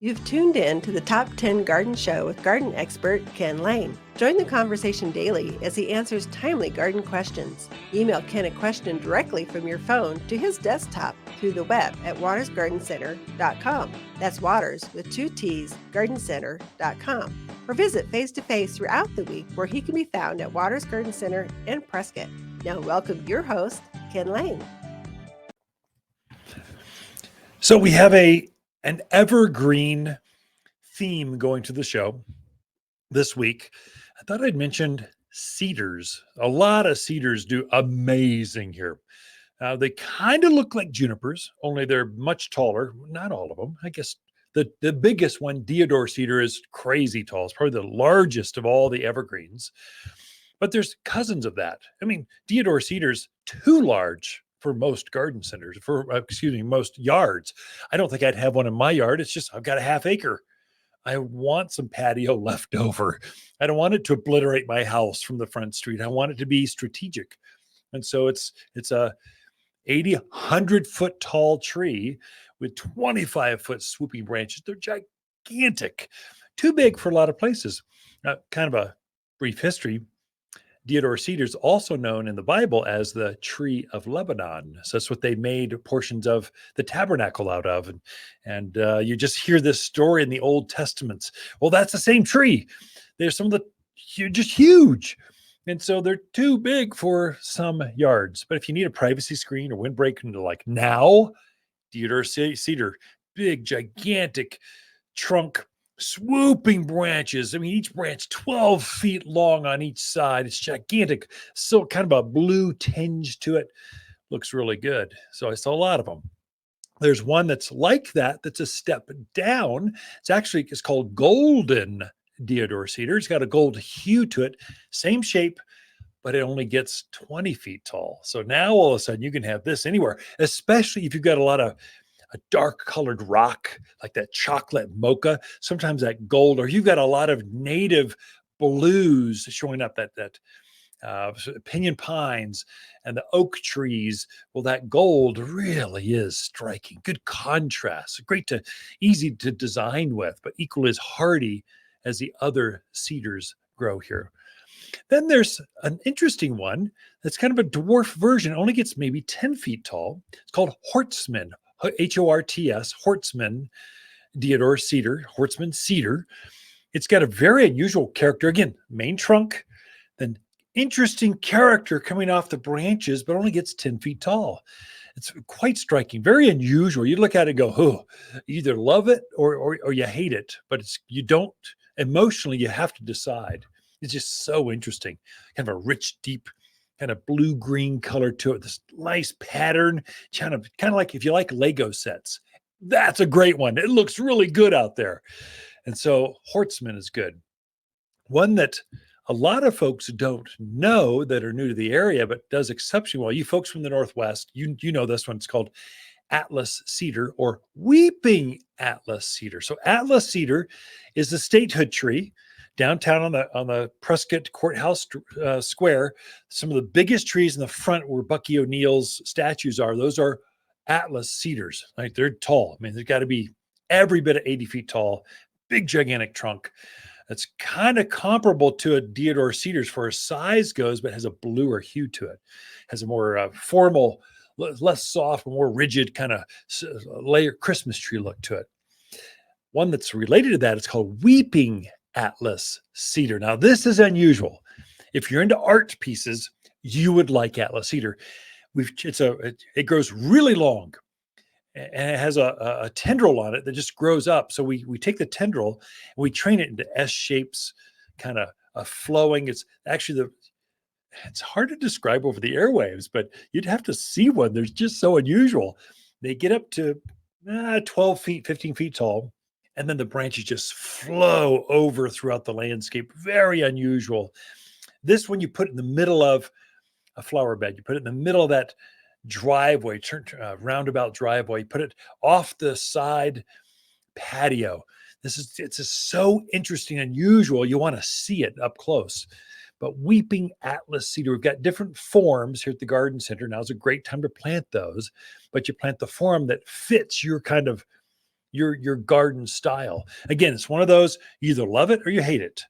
You've tuned in to the Top 10 Garden Show with garden expert Ken Lain. Join the conversation daily as he answers timely garden questions. Email Ken a question directly from your phone to his desktop through the web at watersgardencenter.com. That's Waters with 2 T's, gardencenter.com. Or visit face-to-face throughout the week where he can be found at Waters Garden Center in Prescott. Now welcome your host, Ken Lain. So we have an evergreen theme going to the show this week. I thought I'd mention cedars. A lot of cedars do amazing here. They kind of look like junipers, only they're much taller. Not all of them. I guess the biggest one, Deodar cedar, is crazy tall. It's probably the largest of all the evergreens. But there's cousins of that. I mean, Deodar cedar's too large for most garden centers, most yards. I don't think I'd have one in my yard. It's just, I've got a half acre. I want some patio left over. I don't want it to obliterate my house from the front street. I want it to be strategic. And so it's a 80, 100-foot tall tree with 25-foot swooping branches. They're gigantic, too big for a lot of places. Kind of a brief history. Deodar cedar is also known in the Bible as the tree of Lebanon. So that's what they made portions of the tabernacle out of. And you just hear this story in the Old Testaments. Well, that's the same tree. There's some of the just huge. And so they're too big for some yards. But if you need a privacy screen or windbreak like now, Deodar cedar, big, gigantic trunk, swooping branches. I mean, each branch 12 feet long on each side. It's gigantic. So kind of a blue tinge to it. Looks really good. So I saw a lot of them. There's one that's like that, that's a step down. It's called golden Deodar cedar. It's got a gold hue to it. Same shape, but it only gets 20 feet tall. So now all of a sudden you can have this anywhere, especially if you've got a dark colored rock like that chocolate mocha, sometimes that gold, or you've got a lot of native blues showing up, that pinyon pines and the oak trees. Well, that gold really is striking. Good contrast, easy to design with, but equally as hardy as the other cedars grow here. Then there's an interesting one that's kind of a dwarf version. It only gets maybe 10 feet tall. It's called Hortsman. Horts, Hortsman Deodar cedar, Hortsman cedar. It's got a very unusual character. Again, main trunk, then interesting character coming off the branches, but only gets 10 feet tall. It's quite striking, very unusual. You look at it and go, oh, you either love it or you hate it, but you don't, emotionally, you have to decide. It's just so interesting. Kind of a rich, deep, kind of blue-green color to it. This nice pattern, kind of like if you like Lego sets. That's a great one. It looks really good out there. And so Hortsman is good. One that a lot of folks don't know that are new to the area, but does exceptionally well. You folks from the Northwest, you know this one. It's called Atlas cedar or weeping Atlas cedar. So Atlas cedar is the statehood tree downtown on the Prescott Courthouse Square. Some of the biggest trees in the front where Bucky O'Neill's statues are, those are Atlas cedars. Like, they're tall. I mean, they've got to be every bit of 80 feet tall, big, gigantic trunk. It's kind of comparable to a Deodar cedar as far as size goes, but has a bluer hue to it. Has a more formal, less soft, more rigid kind of layer Christmas tree look to it. One that's related to that is called weeping Atlas cedar. Now, this is unusual. If you're into art pieces, you would like Atlas cedar. It grows really long, and it has a tendril on it that just grows up. So we take the tendril and we train it into S shapes, kind of flowing. It's actually it's hard to describe over the airwaves, but you'd have to see one. They're just so unusual. They get up to 12 feet, 15 feet tall. And then the branches just flow over throughout the landscape. Very unusual. This one you put in the middle of a flower bed. You put it in the middle of that driveway, roundabout driveway. You put it off the side patio. It's just so interesting, unusual. You want to see it up close. But weeping Atlas cedar, we've got different forms here at the garden center. Now is a great time to plant those, but you plant the form that fits your kind of your garden style. Again, it's one of those, you either love it or you hate it.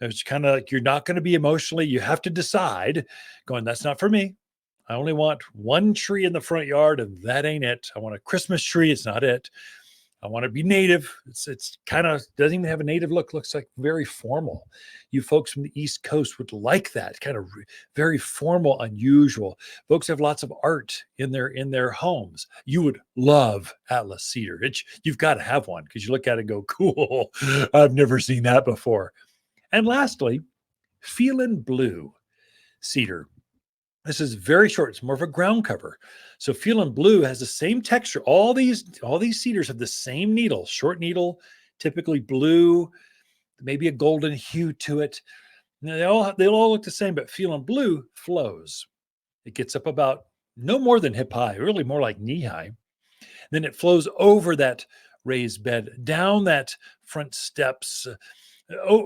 It's kind of like you're not going to be emotionally, you have to decide, going, that's not for me. I only want one tree in the front yard, and that ain't it. I want a Christmas tree. It's not it. I want to be native. It's kind of doesn't even have a native look. Looks like very formal. You folks from the East Coast would like that kind of very formal, unusual. Folks have lots of art in their homes. You would love Atlas cedar. You've got to have one because you look at it and go, cool. I've never seen that before. And lastly, Feelin Blue cedar. This is very short. It's more of a ground cover. So Feelin Blue has the same texture. All these cedars have the same needle, short needle, typically blue, maybe a golden hue to it. Now, they'll all look the same, but Feelin Blue flows. It gets up about no more than hip high, really more like knee high. Then it flows over that raised bed, down that front steps,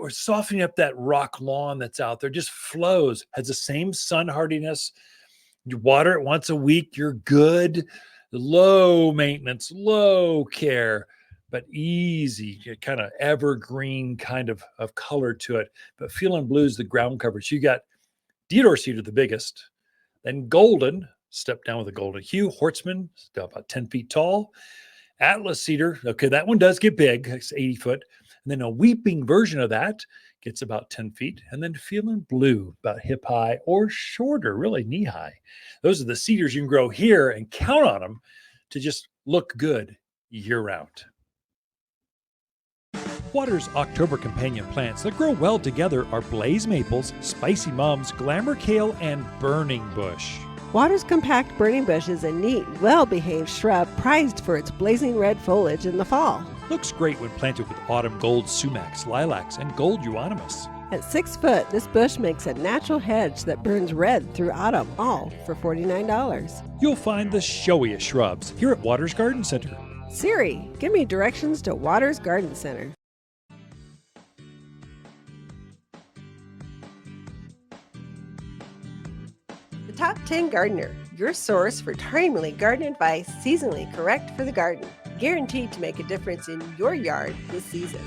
softening up that rock lawn that's out there, just flows, has the same sun hardiness. You water it once a week, you're good. Low maintenance, low care, but easy, kind of evergreen kind of color to it. But Feelin Blue is the ground cover. So you got Deodar cedar, the biggest, then golden, step down with a golden hue, Hortsman, about 10 feet tall. Atlas cedar, okay, that one does get big, it's 80 foot. And then a weeping version of that gets about 10 feet. And then Feelin Blue, about hip high or shorter, really knee high. Those are the cedars you can grow here and count on them to just look good year round. Water's October companion plants that grow well together are blaze maples, spicy mums, glamour kale, and burning bush. Water's compact burning bush is a neat, well-behaved shrub prized for its blazing red foliage in the fall. Looks great when planted with autumn gold sumacs, lilacs, and gold euonymus. At 6 foot, this bush makes a natural hedge that burns red through autumn, all for $49. You'll find the showiest shrubs here at Waters Garden Center. Siri, give me directions to Waters Garden Center. The Top 10 Gardener, your source for timely garden advice, seasonally correct for the garden. Guaranteed to make a difference in your yard this season.